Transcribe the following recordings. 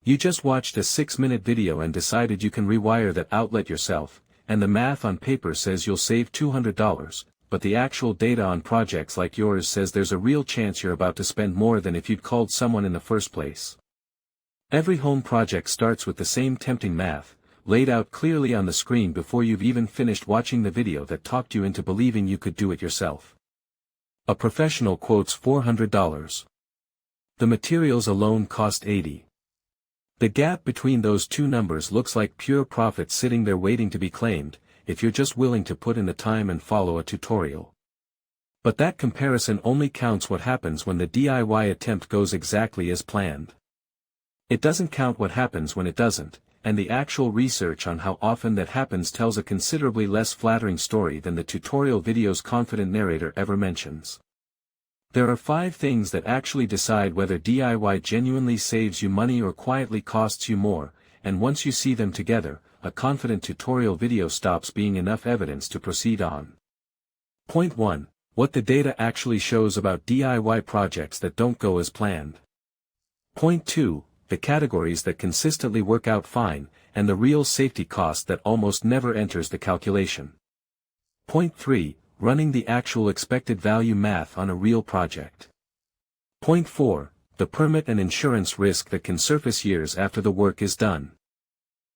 You just watched a 6-minute video and decided you can rewire that outlet yourself, and the math on paper says you'll save $200, but the actual data on projects like yours says there's a real chance you're about to spend more than if you'd called someone in the first place. Every home project starts with the same tempting math, laid out clearly on the screen before you've even finished watching the video that talked you into believing you could do it yourself. A professional quotes $400. The materials alone cost $80. The gap between those two numbers looks like pure profit sitting there waiting to be claimed, if you're just willing to put in the time and follow a tutorial. But that comparison only counts what happens when the DIY attempt goes exactly as planned. It doesn't count what happens when it doesn't, and the actual research on how often that happens tells a considerably less flattering story than the tutorial video's confident narrator ever mentions. There are 5 things that actually decide whether DIY genuinely saves you money or quietly costs you more, and once you see them together, a confident tutorial video stops being enough evidence to proceed on. Point 1. What the data actually shows about DIY projects that don't go as planned. Point 2. The categories that consistently work out fine, and the real safety cost that almost never enters the calculation. Point 3. Running the actual expected value math on a real project. Point 4. The permit and insurance risk that can surface years after the work is done.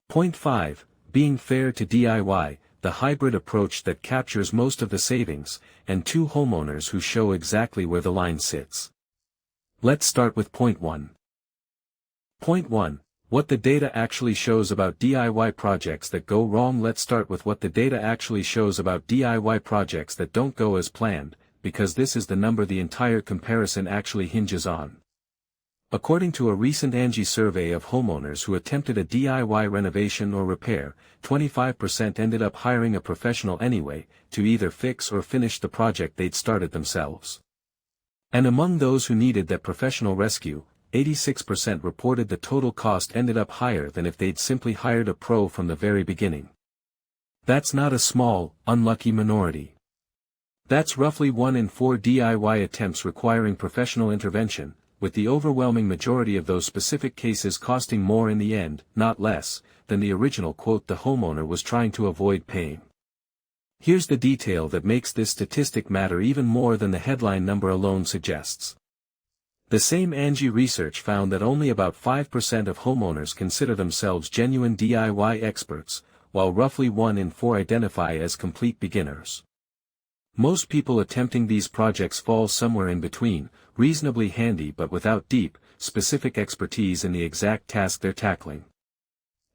Point 5. Being fair to DIY, the hybrid approach that captures most of the savings, and 2 homeowners who show exactly where the line sits. Let's start with point 1. Point 1. What the data actually shows about DIY projects that go wrong. Let's start with what the data actually shows about DIY projects that don't go as planned, because this is the number the entire comparison actually hinges on. According to a recent Angie survey of homeowners who attempted a DIY renovation or repair, 25% ended up hiring a professional anyway, to either fix or finish the project they'd started themselves. And among those who needed that professional rescue, 86% reported the total cost ended up higher than if they'd simply hired a pro from the very beginning. That's not a small, unlucky minority. That's roughly 1 in 4 DIY attempts requiring professional intervention, with the overwhelming majority of those specific cases costing more in the end, not less, than the original quote the homeowner was trying to avoid paying. Here's the detail that makes this statistic matter even more than the headline number alone suggests. The same Angie research found that only about 5% of homeowners consider themselves genuine DIY experts, while roughly 1 in 4 identify as complete beginners. Most people attempting these projects fall somewhere in between, reasonably handy but without deep, specific expertise in the exact task they're tackling.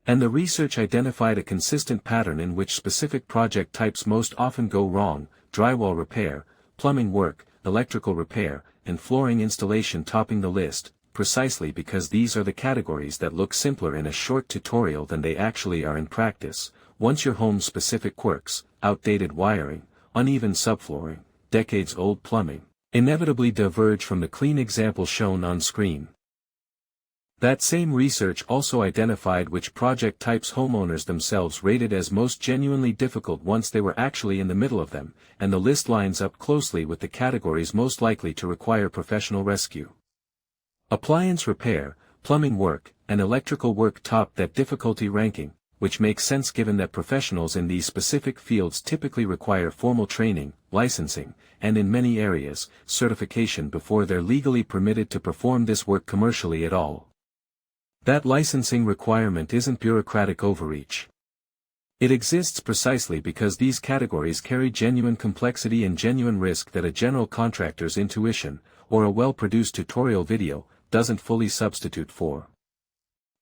And the research identified a consistent pattern in which specific project types most often go wrong: drywall repair, plumbing work, electrical repair, and flooring installation topping the list, precisely because these are the categories that look simpler in a short tutorial than they actually are in practice. Once your home's specific quirks, outdated wiring, uneven subflooring, decades-old plumbing, inevitably diverge from the clean example shown on screen. That same research also identified which project types homeowners themselves rated as most genuinely difficult once they were actually in the middle of them, and the list lines up closely with the categories most likely to require professional rescue. Appliance repair, plumbing work, and electrical work topped that difficulty ranking, which makes sense given that professionals in these specific fields typically require formal training, licensing, and in many areas, certification before they're legally permitted to perform this work commercially at all. That licensing requirement isn't bureaucratic overreach. It exists precisely because these categories carry genuine complexity and genuine risk that a general contractor's intuition, or a well-produced tutorial video, doesn't fully substitute for.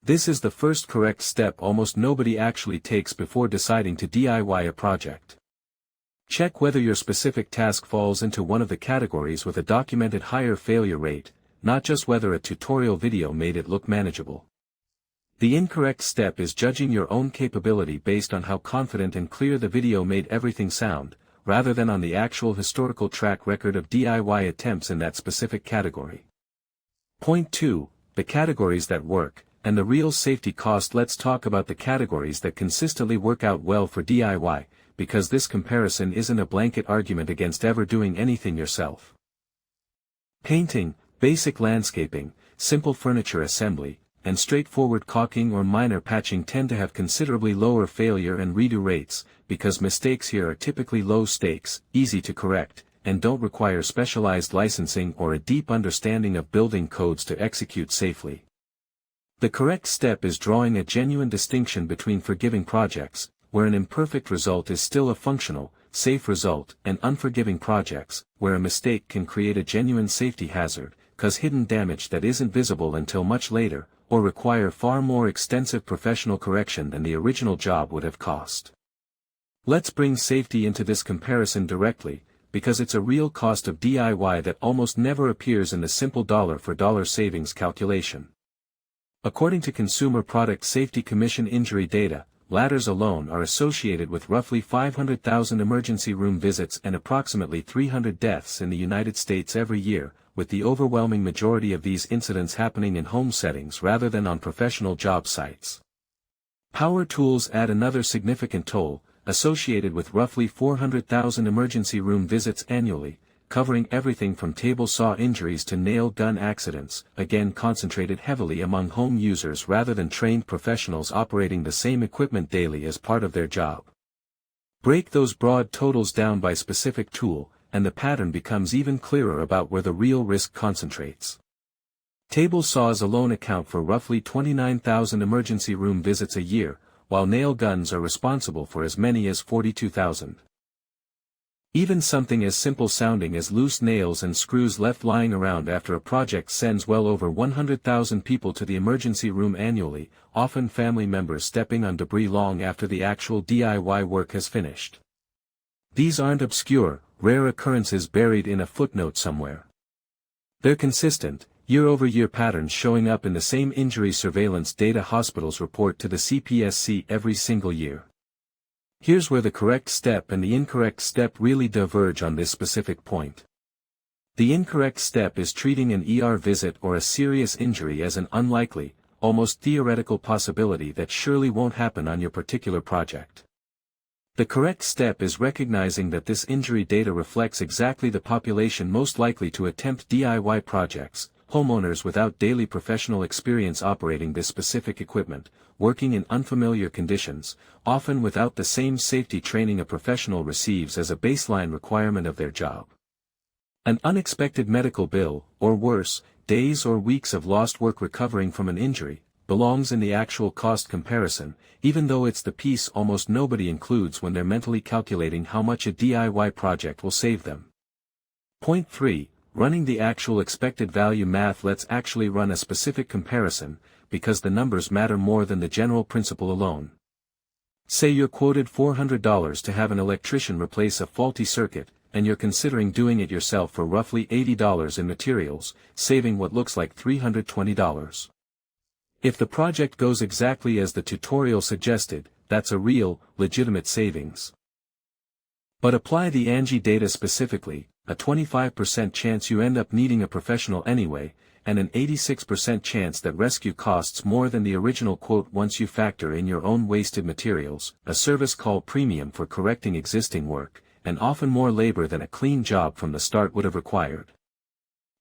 This is the first correct step almost nobody actually takes before deciding to DIY a project. Check whether your specific task falls into one of the categories with a documented higher failure rate, not just whether a tutorial video made it look manageable. The incorrect step is judging your own capability based on how confident and clear the video made everything sound, rather than on the actual historical track record of DIY attempts in that specific category. Point 2. The categories that work, and the real safety cost. Let's talk about the categories that consistently work out well for DIY, because this comparison isn't a blanket argument against ever doing anything yourself. Painting, basic landscaping, simple furniture assembly, and straightforward caulking or minor patching tend to have considerably lower failure and redo rates, because mistakes here are typically low stakes, easy to correct, and don't require specialized licensing or a deep understanding of building codes to execute safely. The correct step is drawing a genuine distinction between forgiving projects, where an imperfect result is still a functional, safe result, and unforgiving projects, where a mistake can create a genuine safety hazard, cause hidden damage that isn't visible until much later, or require far more extensive professional correction than the original job would have cost. Let's bring safety into this comparison directly, because it's a real cost of DIY that almost never appears in the simple dollar-for-dollar savings calculation. According to Consumer Product Safety Commission injury data, ladders alone are associated with roughly 500,000 emergency room visits and approximately 300 deaths in the United States every year, with the overwhelming majority of these incidents happening in home settings rather than on professional job sites. Power tools add another significant toll, associated with roughly 400,000 emergency room visits annually, covering everything from table saw injuries to nail gun accidents, again concentrated heavily among home users rather than trained professionals operating the same equipment daily as part of their job. Break those broad totals down by specific tool, and the pattern becomes even clearer about where the real risk concentrates. Table saws alone account for roughly 29,000 emergency room visits a year, while nail guns are responsible for as many as 42,000. Even something as simple sounding as loose nails and screws left lying around after a project sends well over 100,000 people to the emergency room annually, often family members stepping on debris long after the actual DIY work has finished. These aren't obscure, rare occurrences buried in a footnote somewhere. They're consistent, year-over-year patterns showing up in the same injury surveillance data hospitals report to the CPSC every single year. Here's where the correct step and the incorrect step really diverge on this specific point. The incorrect step is treating an ER visit or a serious injury as an unlikely, almost theoretical possibility that surely won't happen on your particular project. The correct step is recognizing that this injury data reflects exactly the population most likely to attempt DIY projects, homeowners without daily professional experience operating this specific equipment, working in unfamiliar conditions, often without the same safety training a professional receives as a baseline requirement of their job. An unexpected medical bill, or worse, days or weeks of lost work recovering from an injury, belongs in the actual cost comparison, even though it's the piece almost nobody includes when they're mentally calculating how much a DIY project will save them. Point 3. Running the actual expected value math. Let's actually run a specific comparison, because the numbers matter more than the general principle alone. Say you're quoted $400 to have an electrician replace a faulty circuit, and you're considering doing it yourself for roughly $80 in materials, saving what looks like $320. If the project goes exactly as the tutorial suggested, that's a real, legitimate savings. But apply the Angie data specifically, a 25% chance you end up needing a professional anyway, and an 86% chance that rescue costs more than the original quote once you factor in your own wasted materials, a service call premium for correcting existing work, and often more labor than a clean job from the start would have required.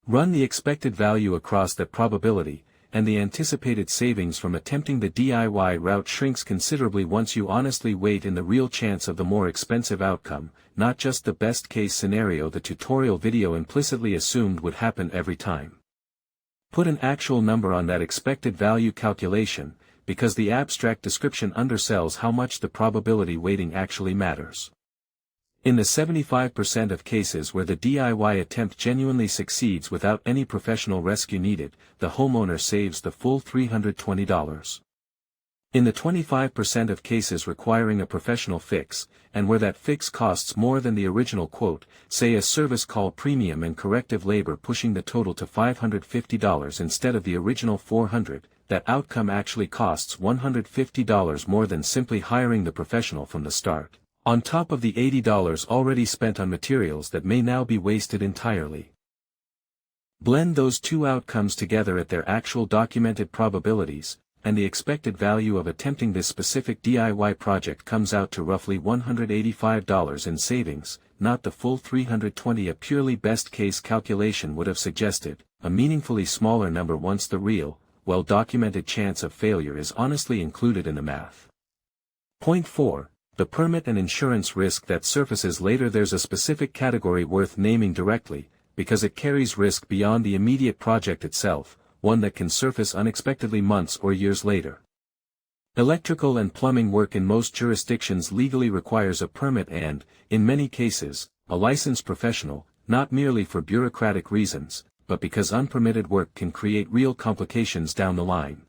Run the expected value across that probability, and the anticipated savings from attempting the DIY route shrinks considerably once you honestly weight in the real chance of the more expensive outcome, not just the best-case scenario the tutorial video implicitly assumed would happen every time. Put an actual number on that expected value calculation, because the abstract description undersells how much the probability weighting actually matters. In the 75% of cases where the DIY attempt genuinely succeeds without any professional rescue needed, the homeowner saves the full $320. In the 25% of cases requiring a professional fix, and where that fix costs more than the original quote, say a service call premium and corrective labor pushing the total to $550 instead of the original $400, that outcome actually costs $150 more than simply hiring the professional from the start, on top of the $80 already spent on materials that may now be wasted entirely. Blend those two outcomes together at their actual documented probabilities, and the expected value of attempting this specific DIY project comes out to roughly $185 in savings, not the full $320 a purely best-case calculation would have suggested, a meaningfully smaller number once the real, well-documented chance of failure is honestly included in the math. Point 4. The permit and insurance risk that surfaces later. There's a specific category worth naming directly, because it carries risk beyond the immediate project itself, one that can surface unexpectedly months or years later. Electrical and plumbing work in most jurisdictions legally requires a permit and, in many cases, a licensed professional, not merely for bureaucratic reasons, but because unpermitted work can create real complications down the line.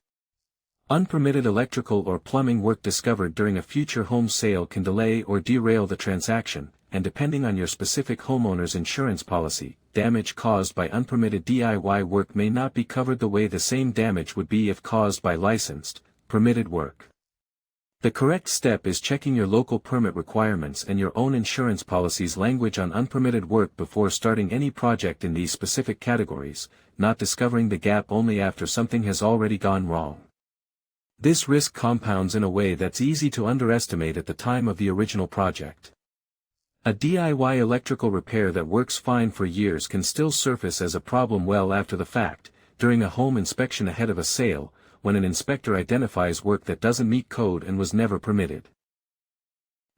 Unpermitted electrical or plumbing work discovered during a future home sale can delay or derail the transaction, and depending on your specific homeowner's insurance policy, damage caused by unpermitted DIY work may not be covered the way the same damage would be if caused by licensed, permitted work. The correct step is checking your local permit requirements and your own insurance policy's language on unpermitted work before starting any project in these specific categories, not discovering the gap only after something has already gone wrong. This risk compounds in a way that's easy to underestimate at the time of the original project. A DIY electrical repair that works fine for years can still surface as a problem well after the fact, during a home inspection ahead of a sale, when an inspector identifies work that doesn't meet code and was never permitted.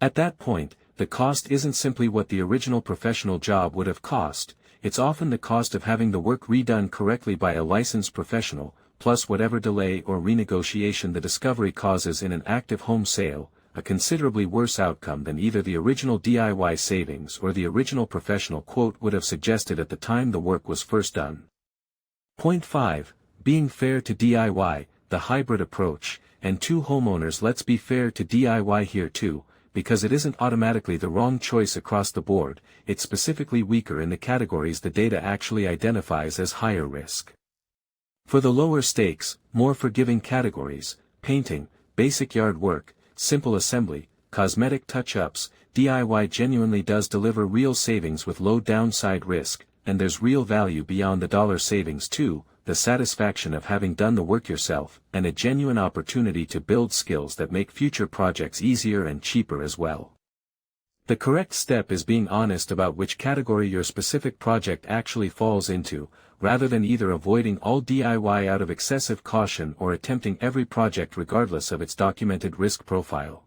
At that point, the cost isn't simply what the original professional job would have cost, it's often the cost of having the work redone correctly by a licensed professional, plus whatever delay or renegotiation the discovery causes in an active home sale, a considerably worse outcome than either the original DIY savings or the original professional quote would have suggested at the time the work was first done. Point 5. Being fair to DIY, the hybrid approach, and to homeowners. Let's be fair to DIY here too, because it isn't automatically the wrong choice across the board, it's specifically weaker in the categories the data actually identifies as higher risk. For the lower stakes, more forgiving categories, painting, basic yard work, simple assembly, cosmetic touch-ups, DIY genuinely does deliver real savings with low downside risk, and there's real value beyond the dollar savings too, the satisfaction of having done the work yourself, and a genuine opportunity to build skills that make future projects easier and cheaper as well. The correct step is being honest about which category your specific project actually falls into, rather than either avoiding all DIY out of excessive caution or attempting every project regardless of its documented risk profile.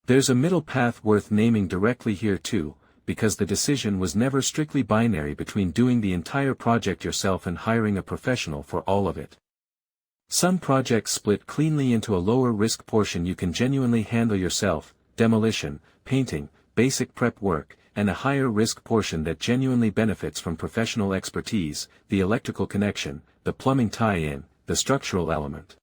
There's a middle path worth naming directly here too, because the decision was never strictly binary between doing the entire project yourself and hiring a professional for all of it. Some projects split cleanly into a lower risk portion you can genuinely handle yourself, demolition, painting, basic prep work, and a higher risk portion that genuinely benefits from professional expertise, the electrical connection, the plumbing tie-in, the structural element.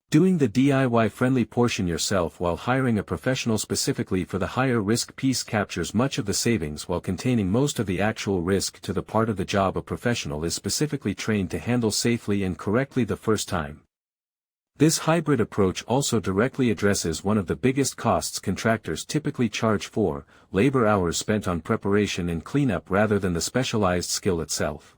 Doing the DIY-friendly portion yourself while hiring a professional specifically for the higher risk piece captures much of the savings while containing most of the actual risk to the part of the job a professional is specifically trained to handle safely and correctly the first time. This hybrid approach also directly addresses one of the biggest costs contractors typically charge for, labor hours spent on preparation and cleanup rather than the specialized skill itself.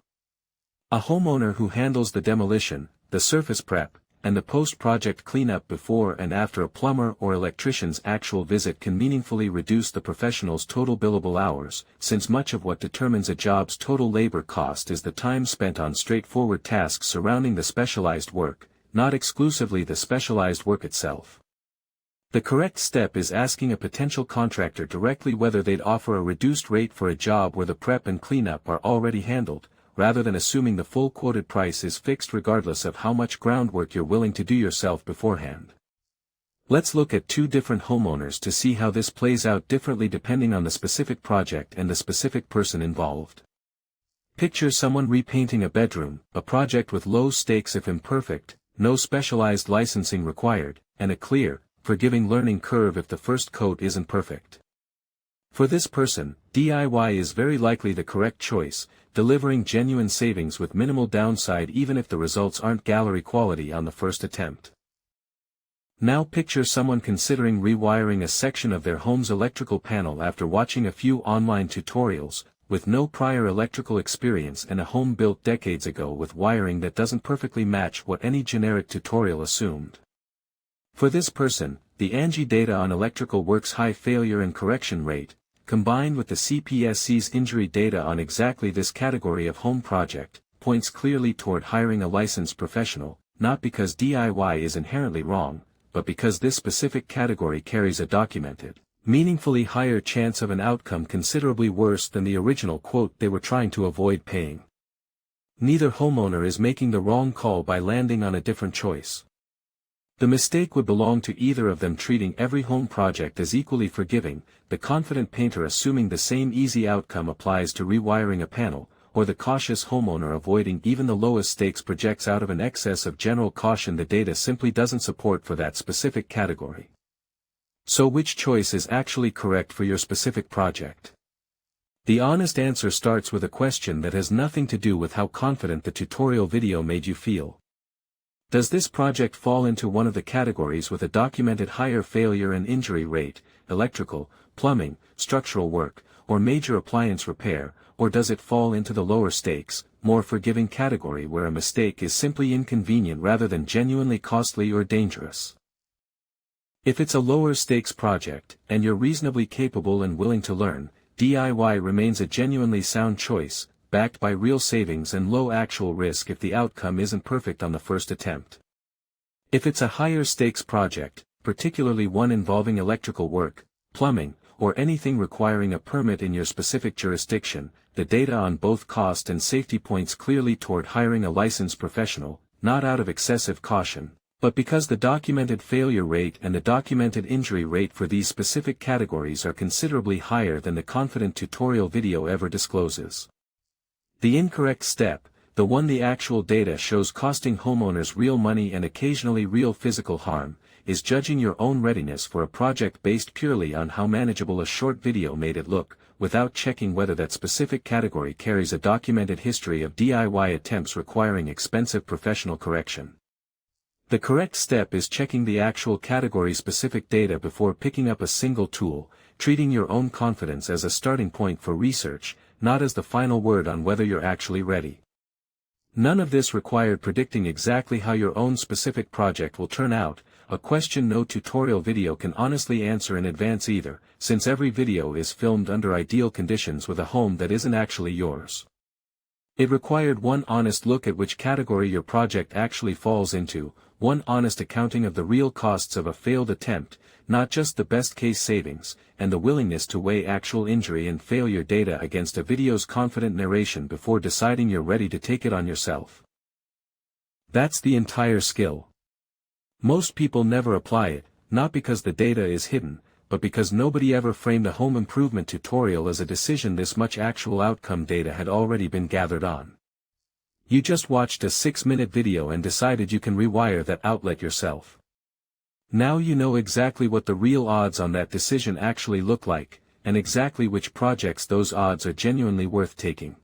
A homeowner who handles the demolition, the surface prep, and the post-project cleanup before and after a plumber or electrician's actual visit can meaningfully reduce the professional's total billable hours, since much of what determines a job's total labor cost is the time spent on straightforward tasks surrounding the specialized work, not exclusively the specialized work itself. The correct step is asking a potential contractor directly whether they'd offer a reduced rate for a job where the prep and cleanup are already handled, rather than assuming the full quoted price is fixed regardless of how much groundwork you're willing to do yourself beforehand. Let's look at two different homeowners to see how this plays out differently depending on the specific project and the specific person involved. Picture someone repainting a bedroom, a project with low stakes if imperfect, no specialized licensing required, and a clear, forgiving learning curve if the first coat isn't perfect. For this person, DIY is very likely the correct choice, delivering genuine savings with minimal downside even if the results aren't gallery quality on the first attempt. Now picture someone considering rewiring a section of their home's electrical panel after watching a few online tutorials, with no prior electrical experience and a home built decades ago with wiring that doesn't perfectly match what any generic tutorial assumed. For this person, the ANSI data on electrical work's high failure and correction rate, combined with the CPSC's injury data on exactly this category of home project, points clearly toward hiring a licensed professional, not because DIY is inherently wrong, but because this specific category carries a documented, meaningfully higher chance of an outcome considerably worse than the original quote they were trying to avoid paying. Neither homeowner is making the wrong call by landing on a different choice. The mistake would belong to either of them treating every home project as equally forgiving, the confident painter assuming the same easy outcome applies to rewiring a panel, or the cautious homeowner avoiding even the lowest stakes projects out of an excess of general caution the data simply doesn't support for that specific category. So which choice is actually correct for your specific project? The honest answer starts with a question that has nothing to do with how confident the tutorial video made you feel. Does this project fall into one of the categories with a documented higher failure and injury rate, electrical, plumbing, structural work, or major appliance repair, or does it fall into the lower stakes, more forgiving category where a mistake is simply inconvenient rather than genuinely costly or dangerous? If it's a lower stakes project, and you're reasonably capable and willing to learn, DIY remains a genuinely sound choice, backed by real savings and low actual risk if the outcome isn't perfect on the first attempt. If it's a higher stakes project, particularly one involving electrical work, plumbing, or anything requiring a permit in your specific jurisdiction, the data on both cost and safety points clearly toward hiring a licensed professional, not out of excessive caution, but because the documented failure rate and the documented injury rate for these specific categories are considerably higher than the confident tutorial video ever discloses. The incorrect step, the one the actual data shows costing homeowners real money and occasionally real physical harm, is judging your own readiness for a project based purely on how manageable a short video made it look, without checking whether that specific category carries a documented history of DIY attempts requiring expensive professional correction. The correct step is checking the actual category-specific data before picking up a single tool, treating your own confidence as a starting point for research, not as the final word on whether you're actually ready. None of this required predicting exactly how your own specific project will turn out, a question no tutorial video can honestly answer in advance either, since every video is filmed under ideal conditions with a home that isn't actually yours. It required one honest look at which category your project actually falls into, one honest accounting of the real costs of a failed attempt, not just the best-case savings, and the willingness to weigh actual injury and failure data against a video's confident narration before deciding you're ready to take it on yourself. That's the entire skill. Most people never apply it, not because the data is hidden, but because nobody ever framed a home improvement tutorial as a decision this much actual outcome data had already been gathered on. You just watched a 6-minute video and decided you can rewire that outlet yourself. Now you know exactly what the real odds on that decision actually look like, and exactly which projects those odds are genuinely worth taking.